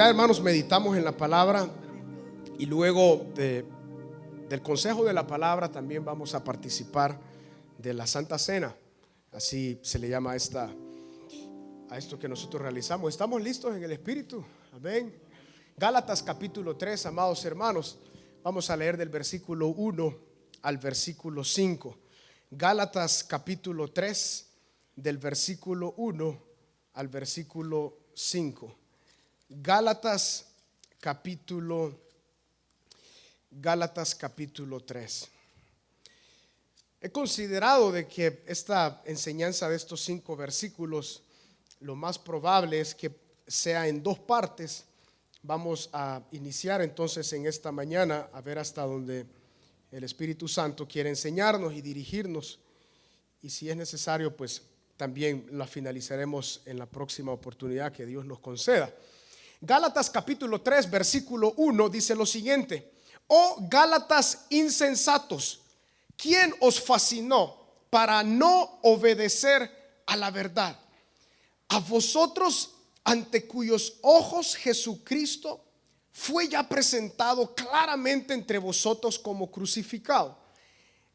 ya, hermanos, meditamos en la palabra y luego del consejo de la palabra también vamos a participar de la Santa Cena. Así se le llama a esto que nosotros realizamos. ¿Estamos listos en el Espíritu? Amén. Gálatas capítulo 3, amados hermanos. Vamos a leer del versículo 1 al versículo 5. Gálatas capítulo 3, del versículo 1 al versículo 5. Gálatas capítulo 3. He considerado de que esta enseñanza de estos 5 versículos, lo más probable es que sea en 2 partes. Vamos a iniciar entonces en esta mañana a ver hasta donde el Espíritu Santo quiere enseñarnos y dirigirnos, y si es necesario, pues también la finalizaremos en la próxima oportunidad que Dios nos conceda. Gálatas capítulo 3, versículo 1 dice lo siguiente: Oh Gálatas insensatos, ¿quién os fascinó para no obedecer a la verdad? A vosotros, ante cuyos ojos Jesucristo fue ya presentado claramente entre vosotros como crucificado.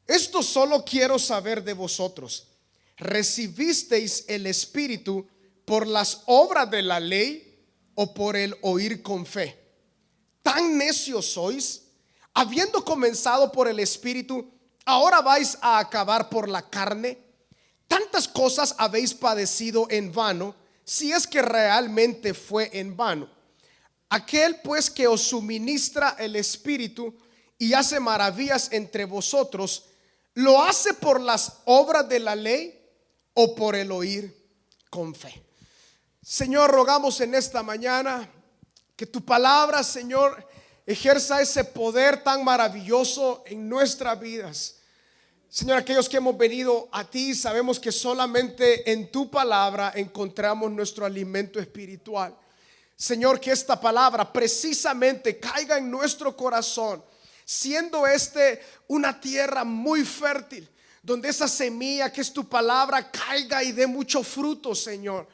Esto solo quiero saber de vosotros: ¿recibisteis el Espíritu por las obras de la ley o por el oír con fe? ¿Tan necios sois? Habiendo comenzado por el Espíritu, ¿ahora vais a acabar por la carne? Tantas cosas habéis padecido en vano, si es que realmente fue en vano. Aquel pues que os suministra el Espíritu y hace maravillas entre vosotros, ¿lo hace por las obras de la ley o por el oír con fe? Señor, rogamos en esta mañana que tu palabra, Señor, ejerza ese poder tan maravilloso en nuestras vidas. Señor, aquellos que hemos venido a ti sabemos que solamente en tu palabra encontramos nuestro alimento espiritual. Señor, que esta palabra precisamente caiga en nuestro corazón, siendo una tierra muy fértil, donde esa semilla que es tu palabra caiga y dé mucho fruto, Señor.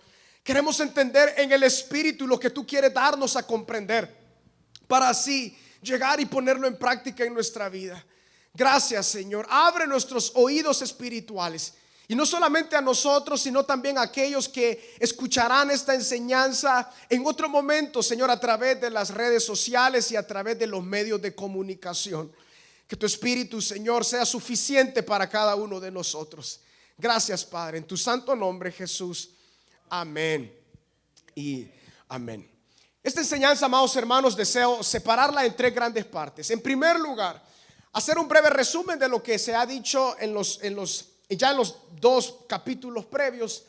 Queremos entender en el Espíritu lo que tú quieres darnos a comprender, para así llegar y ponerlo en práctica en nuestra vida. Gracias, Señor. Abre nuestros oídos espirituales, y no solamente a nosotros, sino también a aquellos que escucharán esta enseñanza en otro momento, Señor, a través de las redes sociales y a través de los medios de comunicación. Que tu Espíritu, Señor, sea suficiente para cada uno de nosotros. Gracias, Padre, en tu santo nombre, Jesús. Amén y amén. Esta enseñanza, amados hermanos, deseo separarla en 3 grandes partes. En primer lugar, hacer un breve resumen de lo que se ha dicho en los 2 capítulos previos.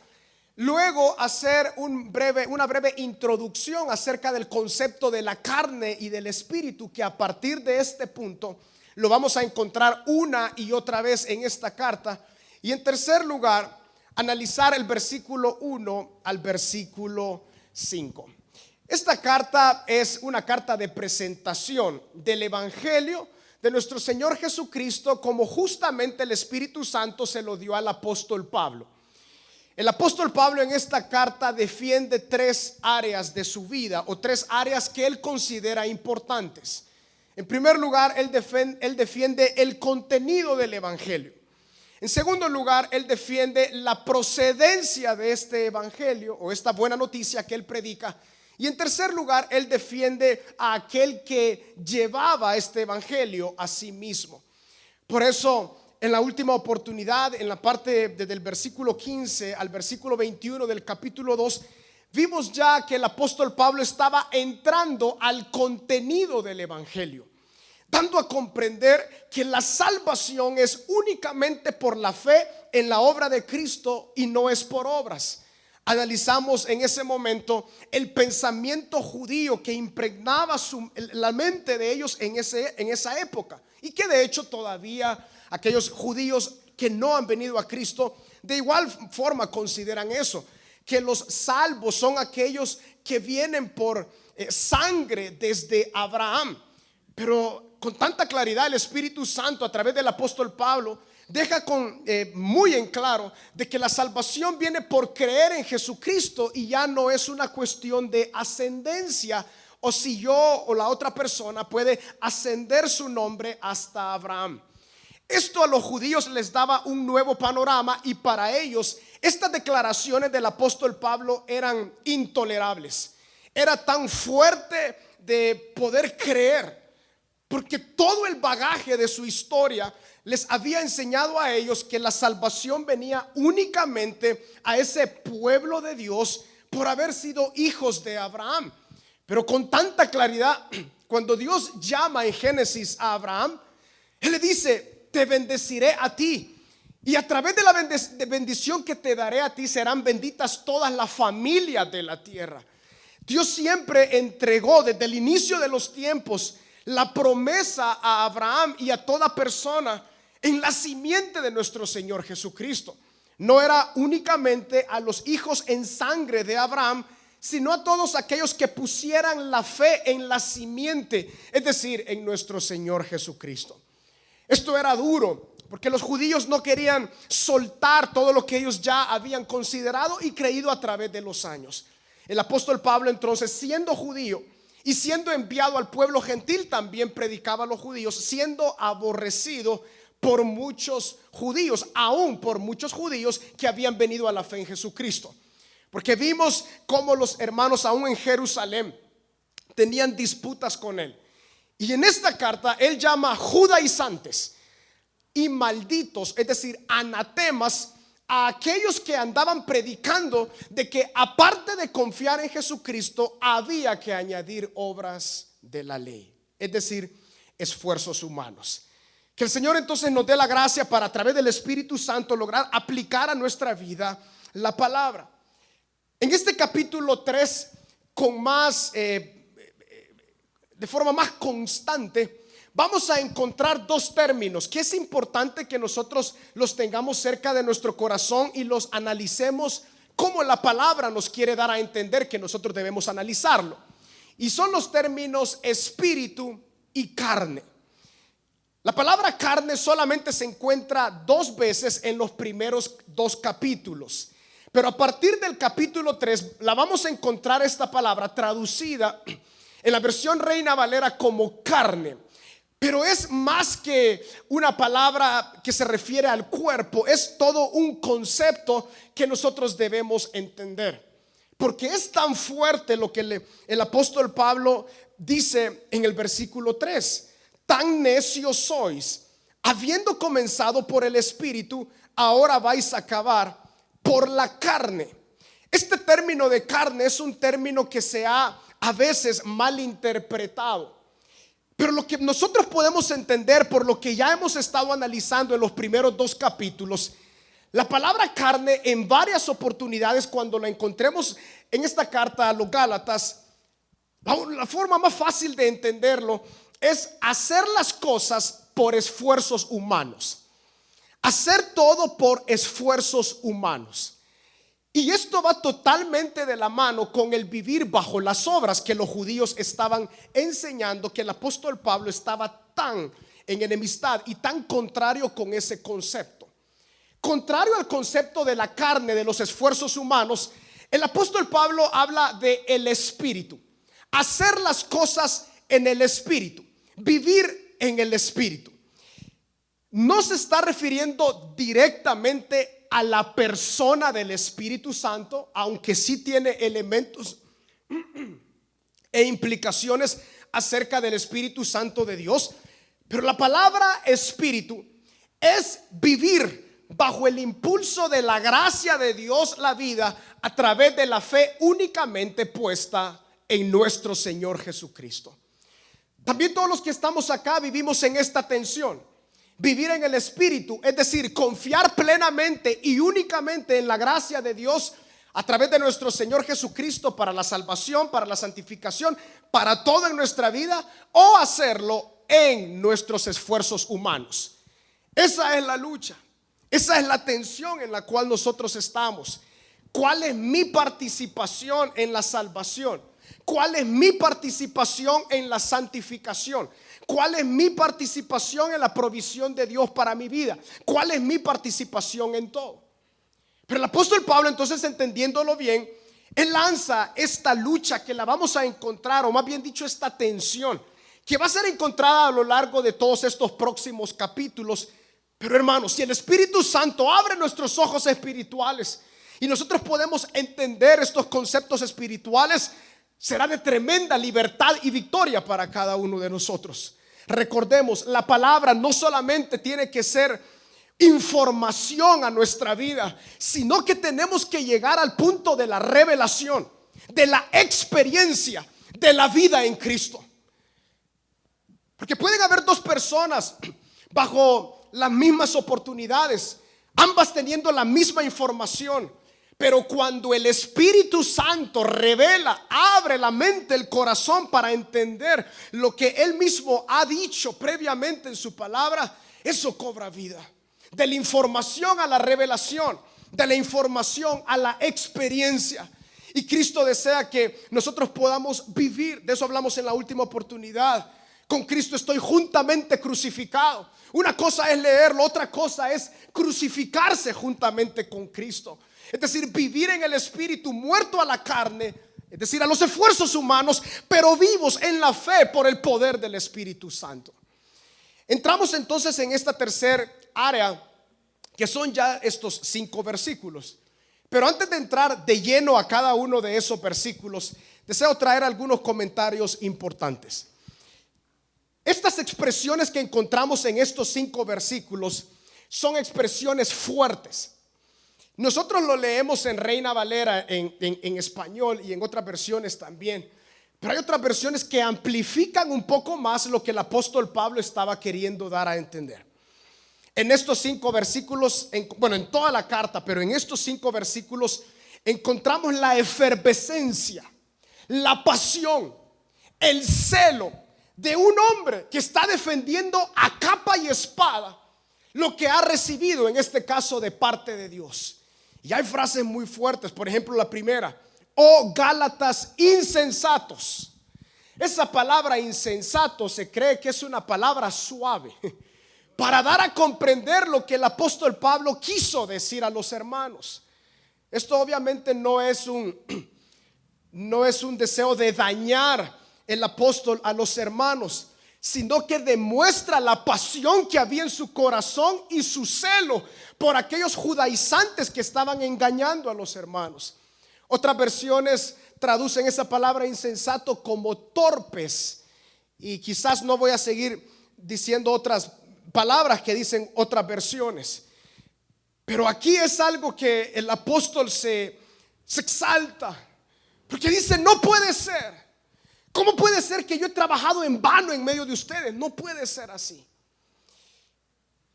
Luego hacer una breve introducción acerca del concepto de la carne y del espíritu, que a partir de este punto lo vamos a encontrar una y otra vez en esta carta. Y en tercer lugar, analizar el versículo 1 al versículo 5. Esta carta es una carta de presentación del Evangelio de nuestro Señor Jesucristo, como justamente el Espíritu Santo se lo dio al apóstol Pablo. El apóstol Pablo en esta carta defiende 3 áreas de su vida, o 3 áreas que él considera importantes. En primer lugar, él defiende el contenido del Evangelio. En segundo lugar, él defiende la procedencia de este Evangelio, o esta buena noticia que él predica. Y en tercer lugar, él defiende a aquel que llevaba este evangelio a sí mismo. Por eso, en la última oportunidad, en la parte desde el versículo 15 al versículo 21 del capítulo 2, vimos ya que el apóstol Pablo estaba entrando al contenido del evangelio, dando a comprender que la salvación es únicamente por la fe en la obra de Cristo y no es por obras. Analizamos en ese momento el pensamiento judío que impregnaba la mente de ellos en esa época, y que de hecho todavía aquellos judíos que no han venido a Cristo de igual forma consideran eso, que los salvos son aquellos que vienen por sangre desde Abraham. Pero con tanta claridad el Espíritu Santo a través del apóstol Pablo deja muy en claro de que la salvación viene por creer en Jesucristo, y ya no es una cuestión de ascendencia o si yo o la otra persona puede ascender su nombre hasta Abraham. Esto a los judíos les daba un nuevo panorama, y para ellos estas declaraciones del apóstol Pablo eran intolerables. Era tan fuerte de poder creer, porque todo el bagaje de su historia les había enseñado a ellos que la salvación venía únicamente a ese pueblo de Dios por haber sido hijos de Abraham. Pero con tanta claridad, cuando Dios llama en Génesis a Abraham, Él le dice: te bendeciré a ti, y a través de la bendición que te daré a ti serán benditas todas las familias de la tierra. Dios siempre entregó desde el inicio de los tiempos la promesa a Abraham y a toda persona en la simiente de nuestro Señor Jesucristo. No era únicamente a los hijos en sangre de Abraham, sino a todos aquellos que pusieran la fe en la simiente, es decir, en nuestro Señor Jesucristo. Esto era duro, porque los judíos no querían soltar todo lo que ellos ya habían considerado y creído a través de los años. El apóstol Pablo, entonces, siendo judío y siendo enviado al pueblo gentil, también predicaba a los judíos, siendo aborrecido por muchos judíos, aún por muchos judíos que habían venido a la fe en Jesucristo. Porque vimos cómo los hermanos aún en Jerusalén tenían disputas con él. Y en esta carta él llama judaizantes y malditos, es decir, anatemas, a aquellos que andaban predicando de que aparte de confiar en Jesucristo había que añadir obras de la ley, es decir, esfuerzos humanos. Que el Señor entonces nos dé la gracia para, a través del Espíritu Santo, lograr aplicar a nuestra vida la palabra. En este capítulo 3, de forma más constante, vamos a encontrar dos términos que es importante que nosotros los tengamos cerca de nuestro corazón y los analicemos como la palabra nos quiere dar a entender que nosotros debemos analizarlo. Y son los términos espíritu y carne. La palabra carne solamente se encuentra 2 veces en los primeros 2 capítulos. Pero a partir del capítulo 3 la vamos a encontrar esta palabra traducida en la versión Reina Valera como carne. Pero es más que una palabra que se refiere al cuerpo, es todo un concepto que nosotros debemos entender. Porque es tan fuerte lo que el apóstol Pablo dice en el versículo 3. Tan necios sois, habiendo comenzado por el espíritu, ahora vais a acabar por la carne. Este término de carne es un término que se ha a veces malinterpretado. Pero lo que nosotros podemos entender por lo que ya hemos estado analizando en los primeros 2 capítulos, la palabra carne en varias oportunidades, cuando la encontremos en esta carta a los Gálatas, la forma más fácil de entenderlo es hacer las cosas por esfuerzos humanos. Hacer todo por esfuerzos humanos. Y esto va totalmente de la mano con el vivir bajo las obras que los judíos estaban enseñando, que el apóstol Pablo estaba tan en enemistad y tan contrario con ese concepto. Contrario al concepto de la carne, de los esfuerzos humanos, el apóstol Pablo habla de el espíritu. Hacer las cosas en el espíritu. Vivir en el espíritu. No se está refiriendo directamente a la persona del Espíritu Santo, aunque sí tiene elementos e implicaciones acerca del Espíritu Santo de Dios. Pero la palabra espíritu es vivir bajo el impulso de la gracia de Dios la vida a través de la fe únicamente puesta en nuestro Señor Jesucristo. También todos los que estamos acá vivimos en esta tensión. Vivir en el espíritu, es decir, confiar plenamente y únicamente en la gracia de Dios a través de nuestro Señor Jesucristo para la salvación, para la santificación, para todo en nuestra vida, o hacerlo en nuestros esfuerzos humanos. Esa es la lucha, esa es la tensión en la cual nosotros estamos. ¿Cuál es mi participación en la salvación? ¿Cuál es mi participación en la santificación? ¿Cuál es mi participación en la provisión de Dios para mi vida? ¿Cuál es mi participación en todo? Pero el apóstol Pablo, entonces, entendiéndolo bien, Él lanza esta lucha que la vamos a encontrar, o más bien dicho, esta tensión que va a ser encontrada a lo largo de todos estos próximos capítulos. Pero hermanos, si el Espíritu Santo abre nuestros ojos espirituales y nosotros podemos entender estos conceptos espirituales, será de tremenda libertad y victoria para cada uno de nosotros. Recordemos, la palabra no solamente tiene que ser información a nuestra vida, sino que tenemos que llegar al punto de la revelación, de la experiencia de la vida en Cristo. Porque pueden haber dos personas bajo las mismas oportunidades, ambas teniendo la misma información, pero cuando el Espíritu Santo revela, abre la mente, el corazón para entender lo que Él mismo ha dicho previamente en su palabra, eso cobra vida. De la información a la revelación, de la información a la experiencia. Y Cristo desea que nosotros podamos vivir. De eso hablamos en la última oportunidad. Con Cristo estoy juntamente crucificado. Una cosa es leerlo, otra cosa es crucificarse juntamente con Cristo. Es decir, vivir en el Espíritu, muerto a la carne, es decir, a los esfuerzos humanos, pero vivos en la fe por el poder del Espíritu Santo. Entramos entonces en esta tercera área, que son ya estos 5 versículos. Pero antes de entrar de lleno a cada uno de esos versículos, deseo traer algunos comentarios importantes. Estas expresiones que encontramos en estos 5 versículos son expresiones fuertes. Nosotros lo leemos en Reina Valera en español y en otras versiones también. Pero hay otras versiones que amplifican un poco más lo que el apóstol Pablo estaba queriendo dar a entender. En estos 5 versículos, en toda la carta, pero en estos 5 versículos encontramos la efervescencia, la pasión, el celo de un hombre que está defendiendo a capa y espada lo que ha recibido, en este caso de parte de Dios. Y hay frases muy fuertes. Por ejemplo, la primera: oh Gálatas insensatos. Esa palabra insensato se cree que es una palabra suave para dar a comprender lo que el apóstol Pablo quiso decir a los hermanos. Esto obviamente no es un deseo de dañar el apóstol a los hermanos, sino que demuestra la pasión que había en su corazón y su celo por aquellos judaizantes que estaban engañando a los hermanos. Otras versiones traducen esa palabra insensato como torpes, y quizás no voy a seguir diciendo otras palabras que dicen otras versiones, pero aquí es algo que el apóstol se exalta, porque dice: no puede ser. ¿Cómo puede ser que yo he trabajado en vano en medio de ustedes? No puede ser así.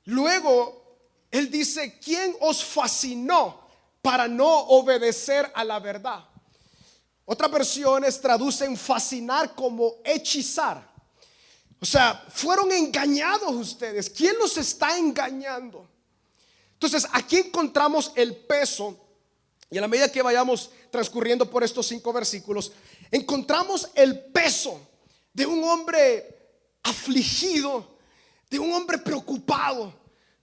Luego él dice: ¿quién os fascinó para no obedecer a la verdad? Otras versiones traducen fascinar como hechizar. O sea, fueron engañados ustedes. ¿Quién los está engañando? Entonces aquí encontramos el peso. Y a la medida que vayamos transcurriendo por estos 5 versículos, encontramos el peso de un hombre afligido, de un hombre preocupado,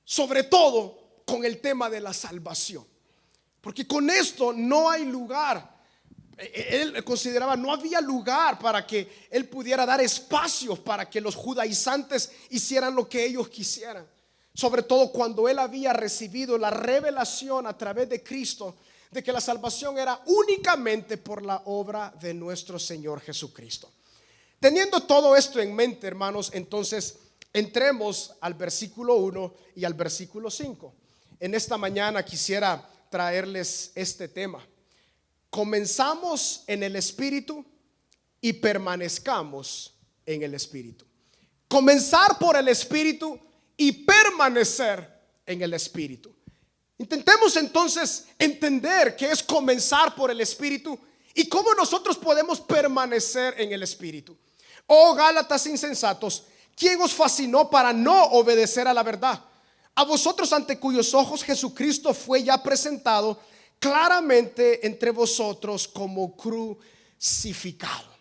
sobre todo con el tema de la salvación. Porque con esto no hay lugar. Él consideraba no había lugar para que él pudiera dar espacios para que los judaizantes hicieran lo que ellos quisieran. Sobre todo cuando él había recibido la revelación a través de Cristo de que la salvación era únicamente por la obra de nuestro Señor Jesucristo. Teniendo todo esto en mente, hermanos, entonces entremos al versículo 1 y al versículo 5. En esta mañana quisiera traerles este tema: comenzamos en el Espíritu y permanezcamos en el Espíritu. Comenzar por el Espíritu y permanecer en el Espíritu. Intentemos entonces entender qué es comenzar por el Espíritu y cómo nosotros podemos permanecer en el Espíritu. Oh Gálatas insensatos, ¿quién os fascinó para no obedecer a la verdad? A vosotros, ante cuyos ojos Jesucristo fue ya presentado claramente entre vosotros como crucificado.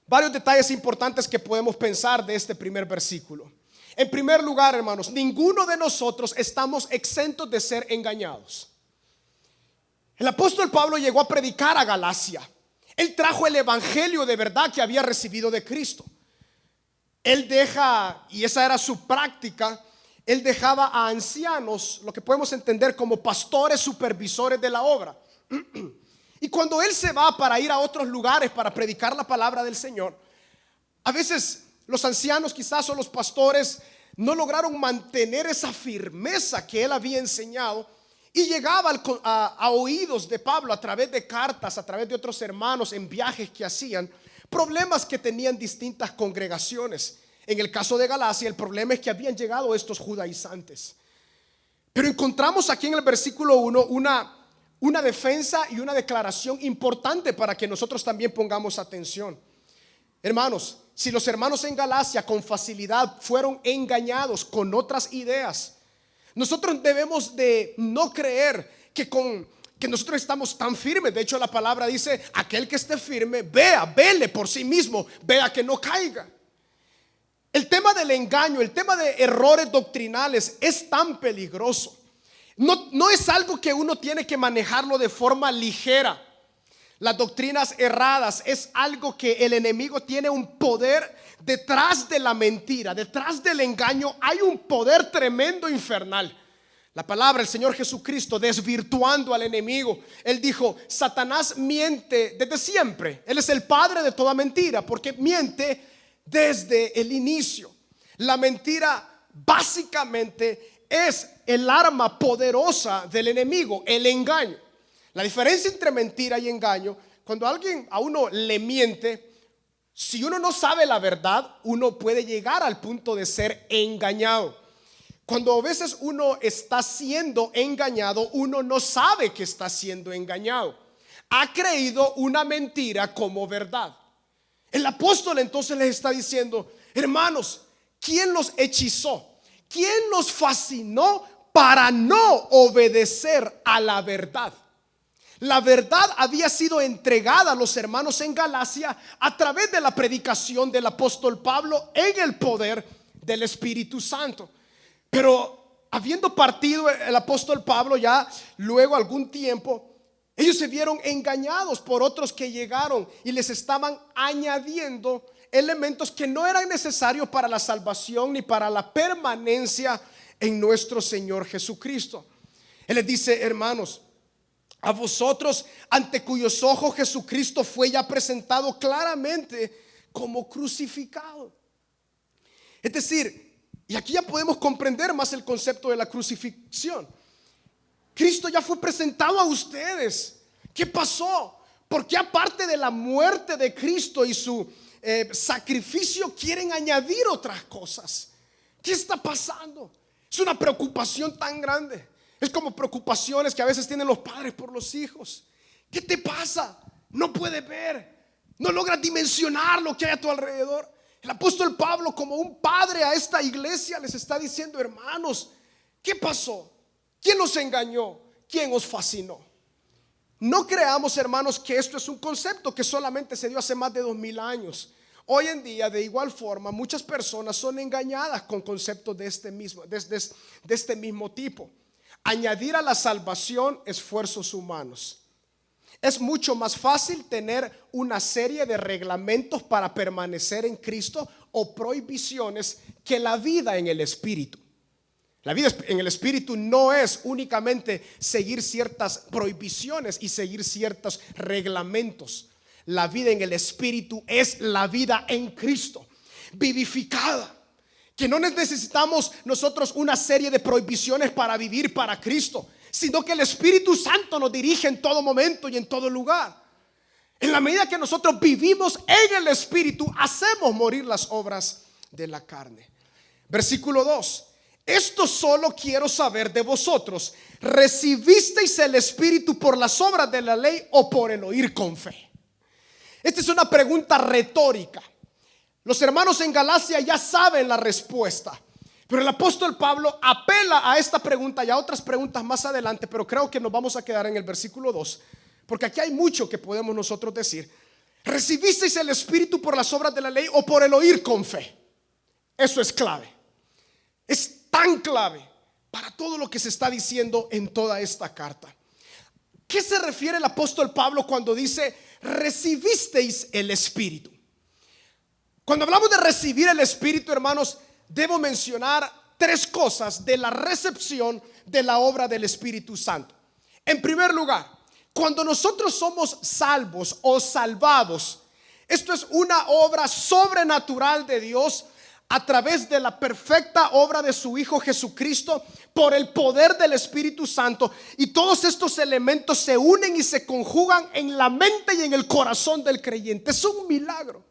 Varios detalles importantes que podemos pensar de este primer versículo. En primer lugar, hermanos, ninguno de nosotros estamos exentos de ser engañados. El apóstol Pablo llegó a predicar a Galacia. Él trajo el evangelio de verdad que había recibido de Cristo. Él deja, y esa era su práctica, él dejaba a ancianos, lo que podemos entender como pastores, supervisores de la obra. Y cuando él se va para ir a otros lugares para predicar la palabra del Señor, a veces los ancianos quizás o los pastores no lograron mantener esa firmeza que él había enseñado, y llegaba a oídos de Pablo a través de cartas, a través de otros hermanos en viajes que hacían, problemas que tenían distintas congregaciones. En el caso de Galacia, el problema es que habían llegado estos judaizantes. Pero encontramos aquí en el versículo 1 una defensa y una declaración importante para que nosotros también pongamos atención. Hermanos, si los hermanos en Galacia con facilidad fueron engañados con otras ideas, nosotros debemos de no creer que nosotros estamos tan firmes. De hecho, la palabra dice: aquel que esté firme, vele por sí mismo, vea que no caiga. El tema del engaño, el tema de errores doctrinales es tan peligroso. No es algo que uno tiene que manejarlo de forma ligera. Las doctrinas erradas es algo que el enemigo tiene un poder detrás de la mentira, detrás del engaño. Hay un poder tremendo infernal. La palabra, el Señor Jesucristo desvirtuando al enemigo, Él dijo: Satanás miente desde siempre. Él es el padre de toda mentira, porque miente desde el inicio. La mentira básicamente es el arma poderosa del enemigo, el engaño. La diferencia entre mentira y engaño: cuando alguien a uno le miente, si uno no sabe la verdad, uno puede llegar al punto de ser engañado. Cuando a veces uno está siendo engañado, uno no sabe que está siendo engañado. Ha creído una mentira como verdad. El apóstol entonces les está diciendo: hermanos, ¿quién los hechizó? ¿Quién los fascinó para no obedecer a la verdad? La verdad había sido entregada a los hermanos en Galacia a través de la predicación del apóstol Pablo en el poder del Espíritu Santo. Pero habiendo partido el apóstol Pablo, ya luego algún tiempo, ellos se vieron engañados por otros que llegaron y les estaban añadiendo elementos que no eran necesarios para la salvación ni para la permanencia en nuestro Señor Jesucristo. Él les dice: hermanos, a vosotros, ante cuyos ojos Jesucristo fue ya presentado claramente como crucificado. Es decir, y aquí ya podemos comprender más el concepto de la crucifixión. Cristo ya fue presentado a ustedes. ¿Qué pasó? Porque aparte de la muerte de Cristo y su sacrificio, quieren añadir otras cosas. ¿Qué está pasando? Es una preocupación tan grande. Es como preocupaciones que a veces tienen los padres por los hijos. ¿Qué te pasa? No puedes ver, no logras dimensionar lo que hay a tu alrededor. El apóstol Pablo, como un padre a esta iglesia, les está diciendo: hermanos, ¿qué pasó? ¿Quién los engañó? ¿Quién os fascinó? No creamos, hermanos, que esto es un concepto que solamente se dio hace más de 2000 años. Hoy en día, de igual forma, muchas personas son engañadas con conceptos de este mismo tipo. Añadir a la salvación esfuerzos humanos. Es mucho más fácil tener una serie de reglamentos para permanecer en Cristo o prohibiciones que la vida en el Espíritu. La vida en el Espíritu no es únicamente seguir ciertas prohibiciones y seguir ciertos reglamentos. La vida en el Espíritu es la vida en Cristo, vivificada. Que no necesitamos nosotros una serie de prohibiciones para vivir para Cristo, sino que el Espíritu Santo nos dirige en todo momento y en todo lugar. En la medida que nosotros vivimos en el Espíritu, hacemos morir las obras de la carne. Versículo 2: esto solo quiero saber de vosotros: ¿recibisteis el Espíritu por las obras de la ley o por el oír con fe? Esta es una pregunta retórica. Los hermanos en Galacia ya saben la respuesta, pero el apóstol Pablo apela a esta pregunta y a otras preguntas más adelante, pero creo que nos vamos a quedar en el versículo 2, porque aquí hay mucho que podemos nosotros decir. ¿Recibisteis el Espíritu por las obras de la ley o por el oír con fe? Eso es clave. Es tan clave para todo lo que se está diciendo en toda esta carta. qué se refiere el apóstol Pablo cuando dice recibisteis el Espíritu? Cuando hablamos de recibir el Espíritu, hermanos, debo mencionar tres cosas de la recepción de la obra del Espíritu Santo. En primer lugar, cuando nosotros somos salvos o salvados, esto es una obra sobrenatural de Dios a través de la perfecta obra de su Hijo Jesucristo por el poder del Espíritu Santo, y todos estos elementos se unen y se conjugan en la mente y en el corazón del creyente. Es un milagro.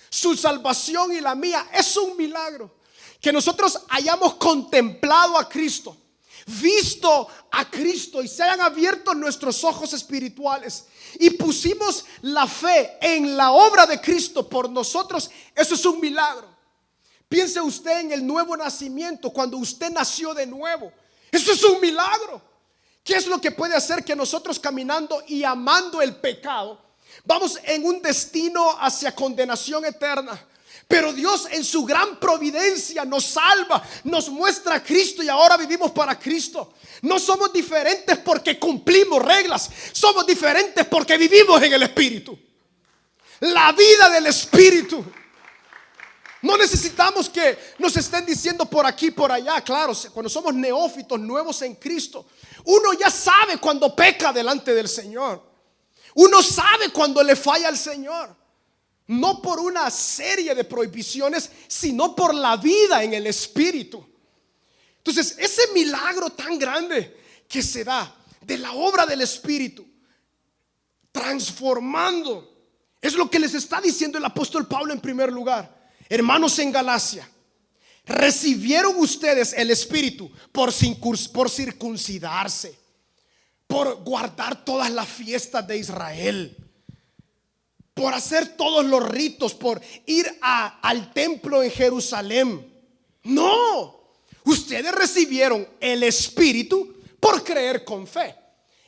Su salvación y la mía es un milagro. Que nosotros hayamos contemplado a Cristo, visto a Cristo, y se hayan abierto nuestros ojos espirituales y pusimos la fe en la obra de Cristo por nosotros, eso es un milagro. Piense usted en el nuevo nacimiento, cuando usted nació de nuevo, eso es un milagro. ¿Qué es lo que puede hacer que nosotros, caminando y amando el pecado, vamos en un destino hacia condenación eterna? Pero Dios, en su gran providencia, nos salva, nos muestra a Cristo, y ahora vivimos para Cristo. No somos diferentes porque cumplimos reglas, somos diferentes porque vivimos en el Espíritu. La vida del Espíritu. No necesitamos que nos estén diciendo por aquí, por allá. Claro, cuando somos neófitos, nuevos en Cristo, uno ya sabe cuando peca delante del Señor. Uno sabe cuando le falla al Señor. No por una serie de prohibiciones, sino por la vida en el Espíritu. Entonces, ese milagro tan grande que se da de la obra del Espíritu, transformando, es lo que les está diciendo el apóstol Pablo en primer lugar. Hermanos en Galacia, recibieron ustedes el Espíritu por circuncidarse, por guardar todas las fiestas de Israel, por hacer todos los ritos, por ir al templo en Jerusalén. No, ustedes recibieron el Espíritu por creer con fe.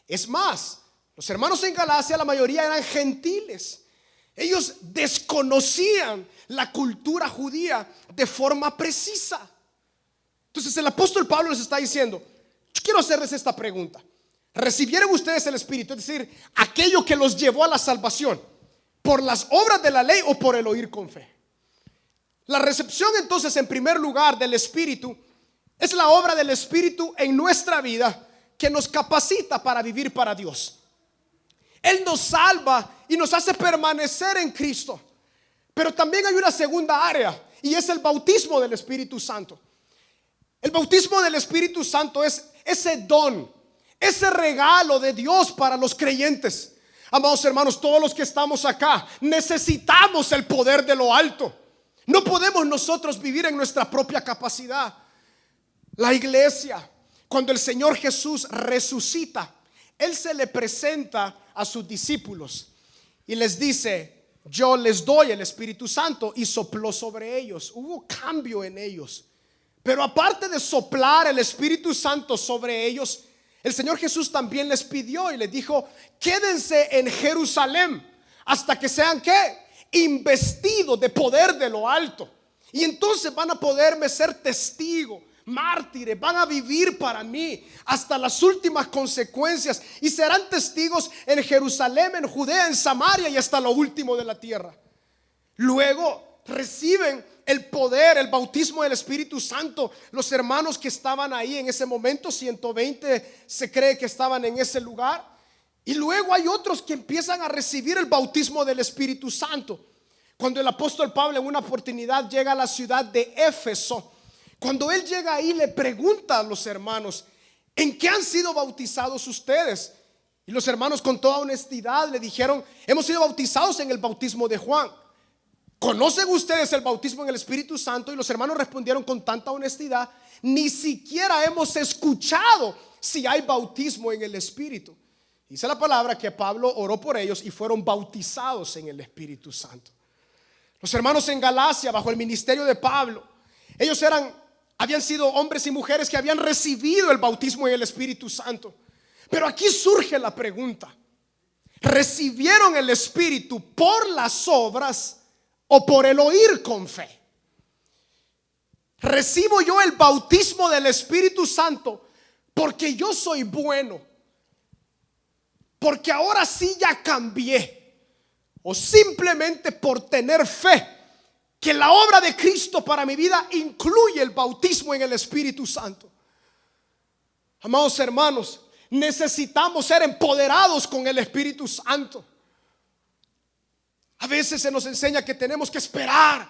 Es más, los hermanos en Galacia, la mayoría eran gentiles. Ellos desconocían la cultura judía de forma precisa. Entonces el apóstol Pablo les está diciendo: yo quiero hacerles esta pregunta. ¿Recibieron ustedes el Espíritu? Es decir, aquello que los llevó a la salvación, ¿por las obras de la ley o por el oír con fe? La recepción, entonces, en primer lugar, del Espíritu es la obra del Espíritu en nuestra vida, que nos capacita para vivir para Dios. Él nos salva y nos hace permanecer en Cristo. Pero también hay una segunda área, y es el bautismo del Espíritu Santo. El bautismo del Espíritu Santo es ese don, ese regalo de Dios para los creyentes. Amados hermanos, todos los que estamos acá necesitamos el poder de lo alto. No podemos nosotros vivir en nuestra propia capacidad. La iglesia, cuando el Señor Jesús resucita, Él se le presenta a sus discípulos y les dice: yo les doy el Espíritu Santo, y sopló sobre ellos. Hubo cambio en ellos. Pero aparte de soplar el Espíritu Santo sobre ellos, el Señor Jesús también les pidió y les dijo: quédense en Jerusalén hasta que sean ¿qué? Investidos de poder de lo alto. Y entonces van a poderme ser testigos, mártires, van a vivir para mí hasta las últimas consecuencias, y serán testigos en Jerusalén, en Judea, en Samaria y hasta lo último de la tierra. Luego reciben el poder, el bautismo del Espíritu Santo, los hermanos que estaban ahí en ese momento, 120 se cree que estaban en ese lugar. Y luego hay otros que empiezan a recibir el bautismo del Espíritu Santo. Cuando el apóstol Pablo en una oportunidad llega a la ciudad de Éfeso, cuando él llega ahí, le pregunta a los hermanos: ¿en qué han sido bautizados ustedes? Y los hermanos, con toda honestidad, le dijeron: hemos sido bautizados en el bautismo de Juan. ¿Conocen ustedes el bautismo en el Espíritu Santo? Y los hermanos respondieron con tanta honestidad: ni siquiera hemos escuchado si hay bautismo en el Espíritu. Dice la palabra que Pablo oró por ellos y fueron bautizados en el Espíritu Santo. Los hermanos en Galacia, bajo el ministerio de Pablo, ellos habían sido hombres y mujeres que habían recibido el bautismo en el Espíritu Santo. Pero aquí surge la pregunta: ¿recibieron el Espíritu por las obras o por el oír con fe? ¿Recibo yo el bautismo del Espíritu Santo porque yo soy bueno, porque ahora sí ya cambié, o simplemente por tener fe que la obra de Cristo para mi vida incluye el bautismo en el Espíritu Santo. Amados hermanos, necesitamos ser empoderados con el Espíritu Santo. A veces se nos enseña que tenemos que esperar,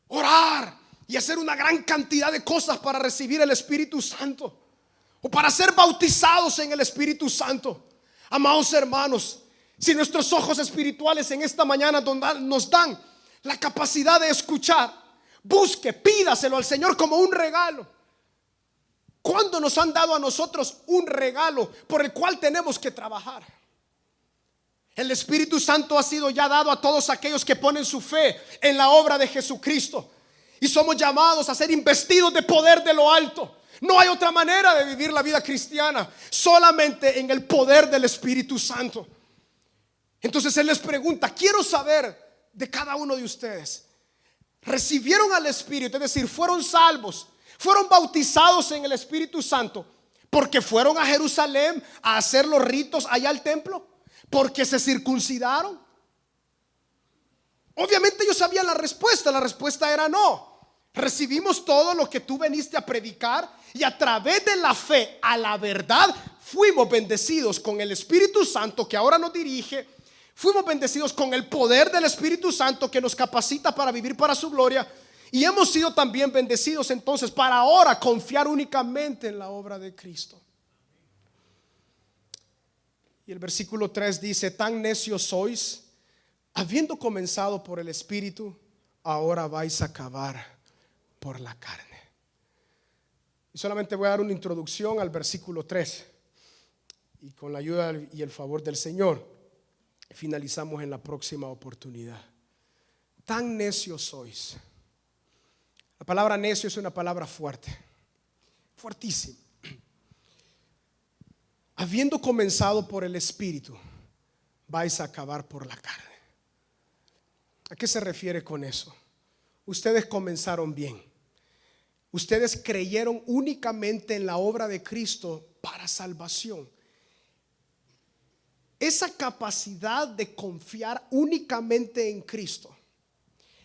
orar y hacer una gran cantidad de cosas para recibir el Espíritu Santo, o para ser bautizados en el Espíritu Santo. Amados hermanos, si nuestros ojos espirituales en esta mañana nos dan la capacidad de escuchar, busque, pídaselo al Señor como un regalo. ¿Cuándo nos han dado a nosotros un regalo por el cual tenemos que trabajar? El Espíritu Santo ha sido ya dado a todos aquellos que ponen su fe en la obra de Jesucristo, y somos llamados a ser investidos de poder de lo alto. No hay otra manera de vivir la vida cristiana, solamente en el poder del Espíritu Santo. Entonces Él les pregunta: quiero saber de cada uno de ustedes, ¿recibieron al Espíritu? Es decir, fueron salvos, fueron bautizados en el Espíritu Santo porque fueron a Jerusalén a hacer los ritos allá al templo, porque se circuncidaron. Obviamente ellos sabían la respuesta era no. Recibimos todo lo que tú veniste a predicar, y a través de la fe a la verdad fuimos bendecidos con el Espíritu Santo que ahora nos dirige. Fuimos bendecidos con el poder del Espíritu Santo que nos capacita para vivir para su gloria, y hemos sido también bendecidos entonces para ahora confiar únicamente en la obra de Cristo. Y el versículo 3 dice: tan necios sois, habiendo comenzado por el Espíritu, ahora vais a acabar por la carne. Y solamente voy a dar una introducción al versículo 3, y con la ayuda y el favor del Señor finalizamos en la próxima oportunidad. Tan necios sois. La palabra necio es una palabra fuerte, fuertísima. Habiendo comenzado por el Espíritu, vais a acabar por la carne. ¿A qué se refiere con eso? Ustedes comenzaron bien. Ustedes creyeron únicamente en la obra de Cristo para salvación. Esa capacidad de confiar únicamente en Cristo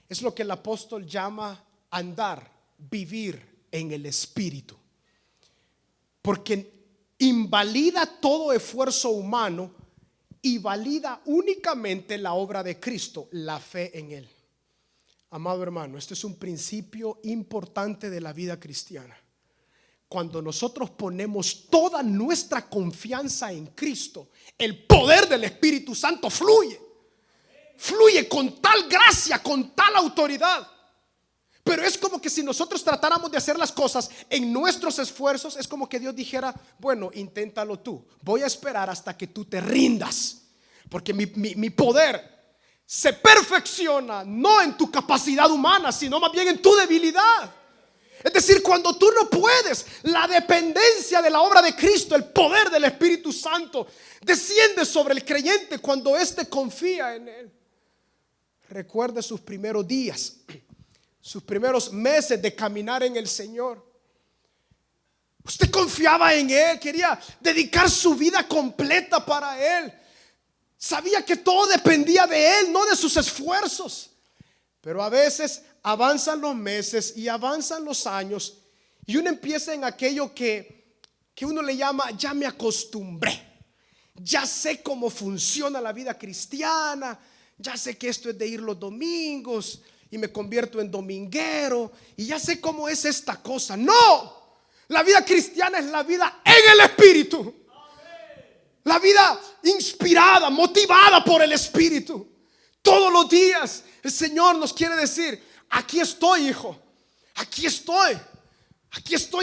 es lo que el apóstol llama andar, vivir en el Espíritu, porque invalida todo esfuerzo humano y valida únicamente la obra de Cristo, la fe en Él. Amado hermano, este es un principio importante de la vida cristiana. Cuando nosotros ponemos toda nuestra confianza en Cristo, el poder del Espíritu Santo fluye con tal gracia, con tal autoridad. Pero es como que si nosotros tratáramos de hacer las cosas en nuestros esfuerzos, es como que Dios dijera: bueno, inténtalo tú, voy a esperar hasta que tú te rindas, porque mi poder se perfecciona no en tu capacidad humana, sino más bien en tu debilidad. Es decir, cuando tú no puedes, la dependencia de la obra de Cristo, el poder del Espíritu Santo desciende sobre el creyente cuando éste confía en Él. Recuerde sus primeros días, sus primeros meses de caminar en el Señor. Usted confiaba en Él, quería dedicar su vida completa para Él. Sabía que todo dependía de Él, no de sus esfuerzos. Pero a veces avanzan los meses y avanzan los años, y uno empieza en aquello que uno le llama: ya me acostumbré, ya sé cómo funciona la vida cristiana, ya sé que esto es de ir los domingos y me convierto en dominguero, y ya sé cómo es esta cosa. No, la vida cristiana es la vida en el Espíritu. La vida inspirada, motivada por el Espíritu. Todos los días el Señor nos quiere decir: aquí estoy, hijo, aquí estoy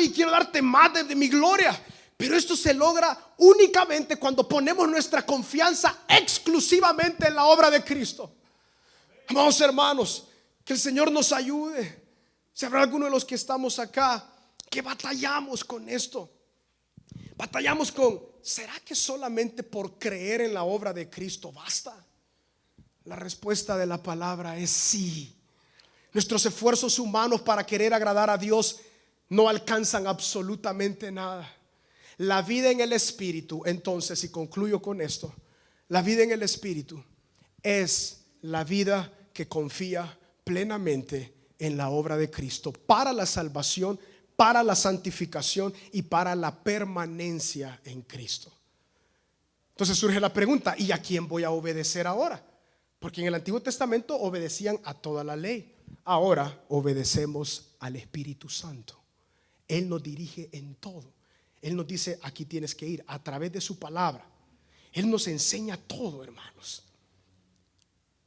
y quiero darte más de mi gloria. Pero esto se logra únicamente cuando ponemos nuestra confianza exclusivamente en la obra de Cristo. Amados hermanos, que el Señor nos ayude. Si habrá alguno de los que estamos acá que batallamos con esto, batallamos con: ¿será que solamente por creer en la obra de Cristo basta? La respuesta de la palabra es sí. Nuestros esfuerzos humanos para querer agradar a Dios no alcanzan absolutamente nada. La vida en el Espíritu, entonces, y concluyo con esto, La vida en el Espíritu es la vida que confía plenamente en la obra de Cristo para la salvación, para la santificación y para la permanencia en Cristo. Entonces surge la pregunta: ¿y a quién voy a obedecer ahora? Porque en el Antiguo Testamento obedecían a toda la ley. Ahora obedecemos al Espíritu Santo. Él nos dirige en todo. Él nos dice: aquí tienes que ir, a través de su palabra. Él nos enseña todo, hermanos.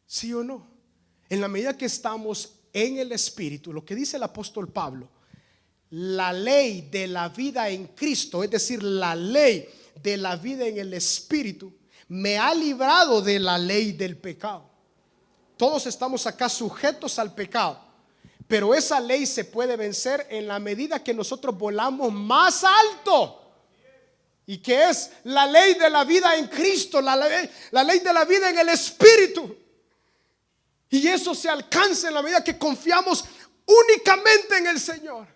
¿Sí o no? En la medida que estamos en el Espíritu, lo que dice el apóstol Pablo, la ley de la vida en Cristo, es decir, la ley de la vida en el Espíritu, me ha librado de la ley del pecado. Todos estamos acá sujetos al pecado, pero esa ley se puede vencer en la medida que nosotros volamos más alto. ¿Y qué es? La ley de la vida en Cristo, la ley de la vida en el Espíritu. Y eso se alcanza en la medida que confiamos únicamente en el Señor.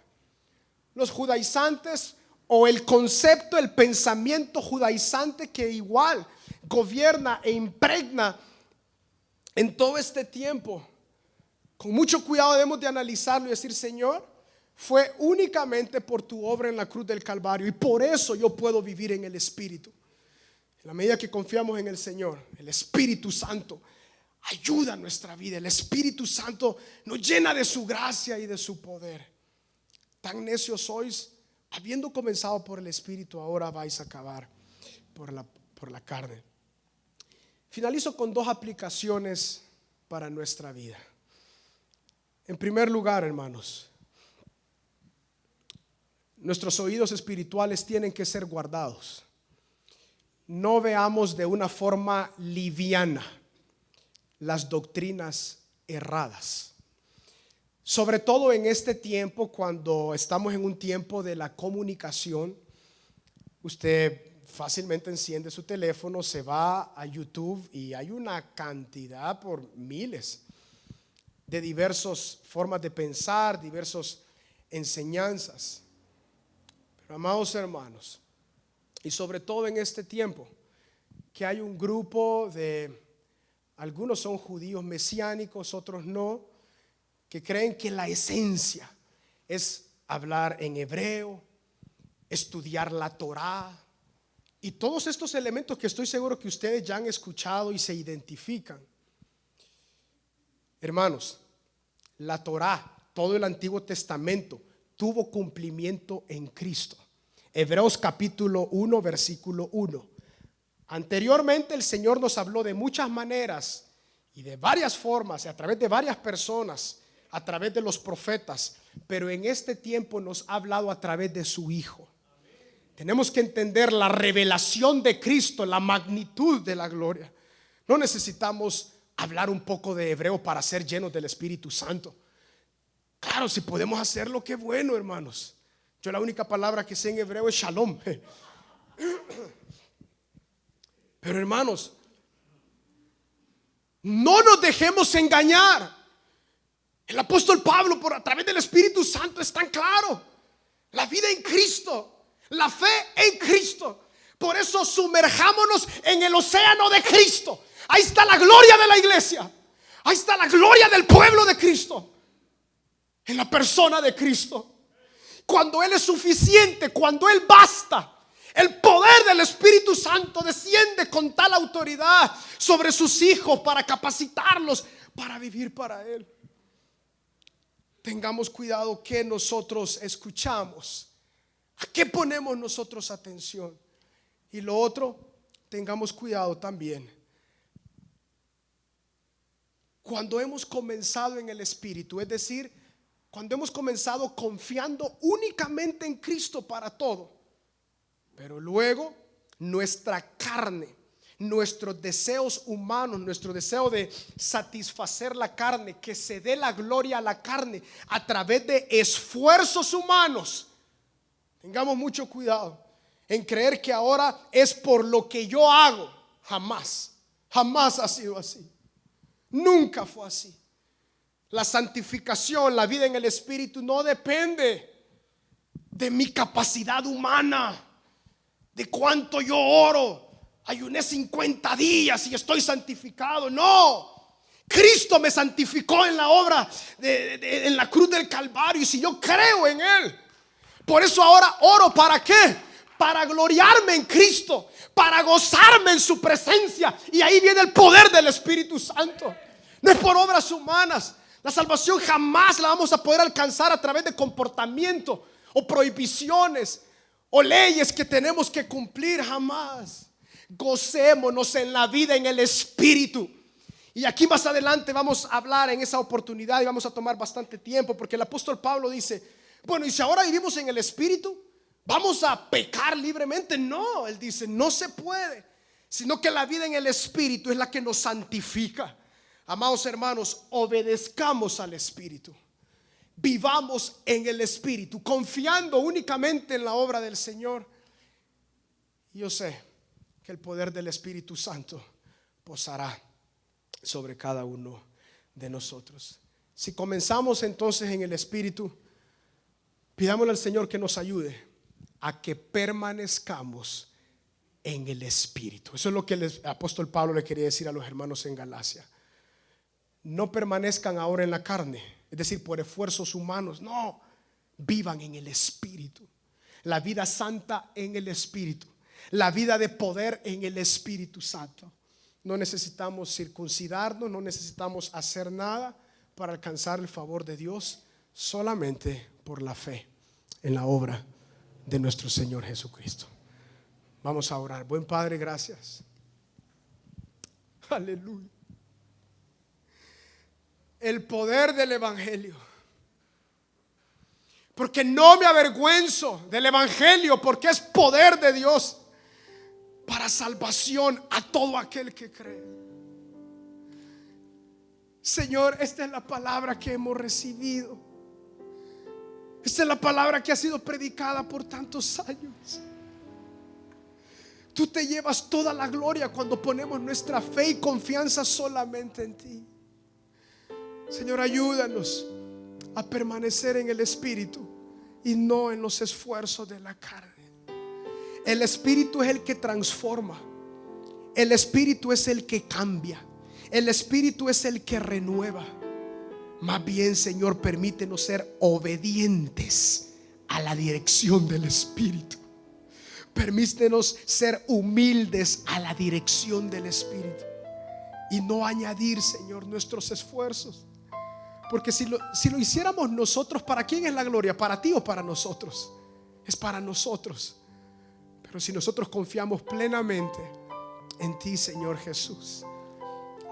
Los judaizantes, o el concepto, el pensamiento judaizante que igual gobierna e impregna en todo este tiempo, con mucho cuidado debemos de analizarlo y decir: Señor, fue únicamente por tu obra en la cruz del Calvario, y por eso yo puedo vivir en el Espíritu. En la medida que confiamos en el Señor, el Espíritu Santo ayuda a nuestra vida. El Espíritu Santo nos llena de su gracia y de su poder. Tan necios sois, habiendo comenzado por el Espíritu, ahora vais a acabar por la carne. Finalizo con dos aplicaciones para nuestra vida. En primer lugar, hermanos, nuestros oídos espirituales tienen que ser guardados. No veamos de una forma liviana las doctrinas erradas. Sobre todo en este tiempo, cuando estamos en un tiempo de la comunicación. Usted fácilmente enciende su teléfono, se va a YouTube y hay una cantidad por miles de diversas formas de pensar, diversas enseñanzas. Pero amados hermanos, y sobre todo en este tiempo, que hay un grupo de, algunos son judíos mesiánicos, otros no, que creen que la esencia es hablar en hebreo, estudiar la Torá y todos estos elementos que estoy seguro que ustedes ya han escuchado y se identifican. Hermanos, la Torá, todo el Antiguo Testamento tuvo cumplimiento en Cristo. Hebreos capítulo 1 versículo 1. Anteriormente el Señor nos habló de muchas maneras y de varias formas, a través de varias personas, a través de los profetas, pero en este tiempo nos ha hablado a través de su Hijo. Tenemos que entender la revelación de Cristo, la magnitud de la gloria. No necesitamos hablar un poco de hebreo para ser llenos del Espíritu Santo. Claro, si podemos hacerlo, qué bueno, hermanos. Yo la única palabra que sé en hebreo es shalom. Pero hermanos, no nos dejemos engañar. El apóstol Pablo, a través del Espíritu Santo, es tan claro. La vida en Cristo, la fe en Cristo. Por eso sumerjámonos en el océano de Cristo. Ahí está la gloria de la iglesia. Ahí está la gloria del pueblo de Cristo, en la persona de Cristo. Cuando Él es suficiente, cuando Él basta, el poder del Espíritu Santo desciende con tal autoridad sobre sus hijos para capacitarlos para vivir para Él. Tengamos cuidado que nosotros escuchamos, a qué ponemos nosotros atención. Y lo otro, tengamos cuidado también. Cuando hemos comenzado en el Espíritu, es decir, cuando hemos comenzado confiando únicamente en Cristo para todo, pero luego nuestra carne, nuestros deseos humanos, nuestro deseo de satisfacer la carne, que se dé la gloria a la carne a través de esfuerzos humanos. Tengamos mucho cuidado en creer que ahora es por lo que yo hago. Jamás ha sido así. Nunca fue así. La santificación, la vida en el Espíritu no depende de mi capacidad humana, de cuánto yo oro. ayuné 50 días y estoy santificado. No. Cristo me santificó en la obra en la cruz del Calvario. Y si yo creo en Él, por eso ahora oro. ¿Para qué? Para gloriarme en Cristo, para gozarme en su presencia. Y ahí viene el poder del Espíritu Santo. No es por obras humanas. La salvación jamás la vamos a poder alcanzar a través de comportamiento o prohibiciones o leyes que tenemos que cumplir. Jamás. Gocémonos en la vida en el Espíritu. Y aquí más adelante vamos a hablar en esa oportunidad y vamos a tomar bastante tiempo, porque el apóstol Pablo dice: bueno, y si ahora vivimos en el Espíritu, ¿vamos a pecar libremente? No, él dice, no se puede, sino que la vida en el Espíritu es la que nos santifica. Amados hermanos, obedezcamos al Espíritu, vivamos en el Espíritu, confiando únicamente en la obra del Señor. Y yo sé que el poder del Espíritu Santo posará sobre cada uno de nosotros. Si comenzamos entonces en el Espíritu, pidámosle al Señor que nos ayude a que permanezcamos en el Espíritu. Eso es lo que el apóstol Pablo le quería decir a los hermanos en Galacia. No permanezcan ahora en la carne, es decir, por esfuerzos humanos. No, vivan en el Espíritu. La vida santa en el Espíritu, la vida de poder en el Espíritu Santo. No necesitamos circuncidarnos, no necesitamos hacer nada para alcanzar el favor de Dios, solamente por la fe en la obra de nuestro Señor Jesucristo. Vamos a orar. Buen Padre, gracias. Aleluya. El poder del Evangelio. Porque no me avergüenzo del Evangelio, porque es poder de Dios para salvación a todo aquel que cree. Señor, esta es la palabra que hemos recibido. Esta es la palabra que ha sido predicada por tantos años. Tú te llevas toda la gloria cuando ponemos nuestra fe y confianza solamente en ti. Señor, ayúdanos a permanecer en el Espíritu y no en los esfuerzos de la carne. El Espíritu es el que transforma. El Espíritu es el que cambia. El Espíritu es el que renueva. Más bien, Señor, permítenos ser obedientes a la dirección del Espíritu. Permítenos ser humildes a la dirección del Espíritu y no añadir, Señor, nuestros esfuerzos. Porque si lo hiciéramos nosotros, ¿para quién es la gloria? ¿Para ti o para nosotros? Es para nosotros. Pero si nosotros confiamos plenamente en ti, Señor Jesús,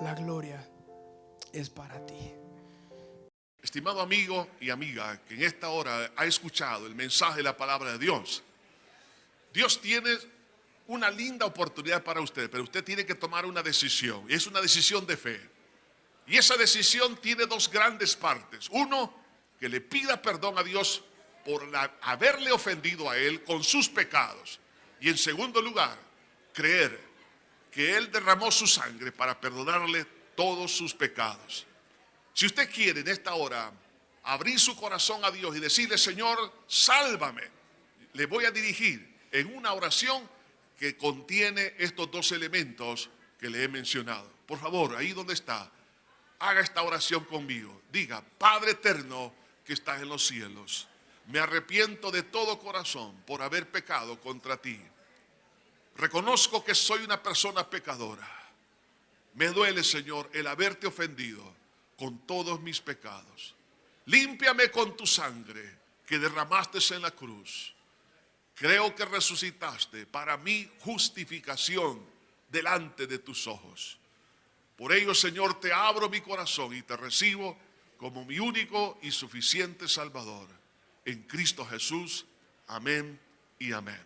la gloria es para ti. Estimado amigo y amiga que en esta hora ha escuchado el mensaje de la palabra de Dios, Dios tiene una linda oportunidad para usted, pero usted tiene que tomar una decisión, y es una decisión de fe. Y esa decisión tiene dos grandes partes. Uno, que le pida perdón a Dios por haberle ofendido a Él con sus pecados. Y en segundo lugar, creer que Él derramó su sangre para perdonarle todos sus pecados. Si usted quiere en esta hora abrir su corazón a Dios y decirle: Señor, sálvame, le voy a dirigir en una oración que contiene estos dos elementos que le he mencionado. Por favor, ahí donde está, haga esta oración conmigo. Diga: Padre eterno que estás en los cielos, me arrepiento de todo corazón por haber pecado contra ti. Reconozco que soy una persona pecadora. Me duele, Señor, el haberte ofendido con todos mis pecados. Límpiame con tu sangre que derramaste en la cruz. Creo que resucitaste para mi justificación delante de tus ojos. Por ello, Señor, te abro mi corazón y te recibo como mi único y suficiente Salvador. En Cristo Jesús. Amén y amén.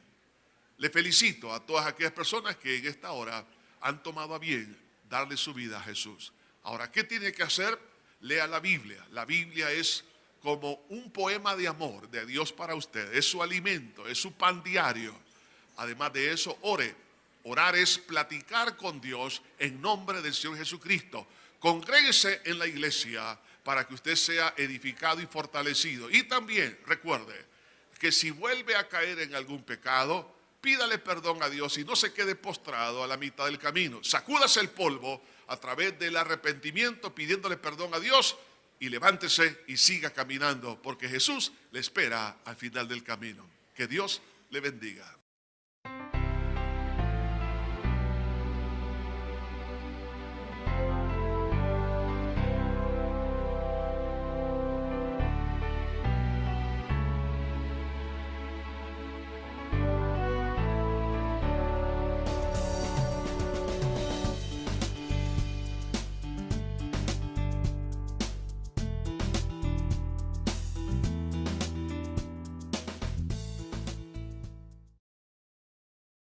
Le felicito a todas aquellas personas que en esta hora han tomado a bien darle su vida a Jesús. Ahora, ¿qué tiene que hacer? Lea la Biblia. La Biblia es como un poema de amor de Dios para usted. Es su alimento, es su pan diario. Además de eso, ore. Orar es platicar con Dios en nombre del Señor Jesucristo. Congréguese en la iglesia para que usted sea edificado y fortalecido. Y también recuerde que si vuelve a caer en algún pecado, pídale perdón a Dios y no se quede postrado a la mitad del camino. Sacúdase el polvo a través del arrepentimiento, pidiéndole perdón a Dios, y levántese y siga caminando, porque Jesús le espera al final del camino. Que Dios le bendiga.